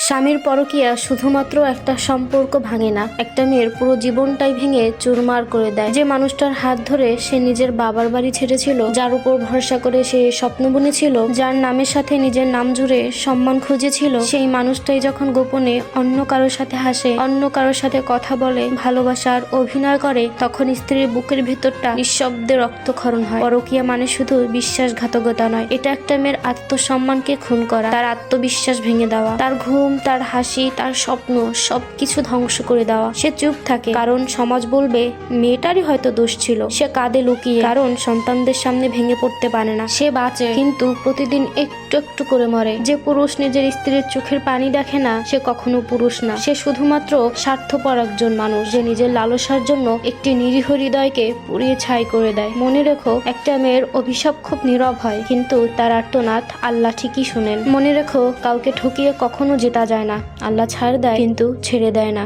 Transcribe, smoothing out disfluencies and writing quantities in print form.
স্বামীর পরকীয়া শুধুমাত্র একটা সম্পর্ক ভাঙে না, একটা মেয়ের পুরো জীবনটাই ভেঙে চুরমার করে দেয়। যে মানুষটার হাত ধরে সে নিজের বাবার বাড়ি ছেড়েছিল, যার উপর ভরসা করে সে স্বপ্ন বুনেছিল, যার নামের সাথে নিজের নাম জুড়ে সম্মান খুঁজেছিল, সেই মানুষটাই যখন গোপনে অন্য কারোর সাথে হাসে, অন্য কারোর সাথে কথা বলে, ভালোবাসার অভিনয় করে, তখন স্ত্রীর বুকের ভেতরটা নিঃশব্দে রক্তক্ষরণ হয়। পরকীয়া মানে শুধু বিশ্বাসঘাতকতা নয়, এটা একটা মেয়ের আত্মসম্মানকে খুন করা, তার আত্মবিশ্বাস ভেঙে দেওয়া, তার ঘুম, তার হাসি, তার স্বপ্ন সবকিছু ধ্বংস করে দেওয়া। সে চুপ থাকে কারণ সমাজ বলবে মেয়েটারই হয়তো দোষ ছিল। সে কাঁদে লুকিয়ে কারণ সন্তানদের সামনে ভেঙে পড়তে পারে না। সে বাঁচে কিন্তু প্রতিদিন একটু একটু করে মরে। যে পুরুষ নিজের স্ত্রীর চোখের পানি দেখে না, সে কখনো পুরুষ না। সে শুধুমাত্র স্বার্থপর একজন মানুষ, যে নিজের লালসার জন্য একটি নিরীহ হৃদয়কে পুড়িয়ে ছাই করে দেয়। মনে রেখো, একটা মেয়ের অভিশাপ খুব নীরব হয়, কিন্তু তার আর্তনাদ আল্লাহ ঠিকই শুনেন। মনে রেখো, কাউকে ঠকিয়ে কখনো জেতা যায় না। আল্লাহ ছাড় দেয় কিন্তু ছেড়ে দেয় না।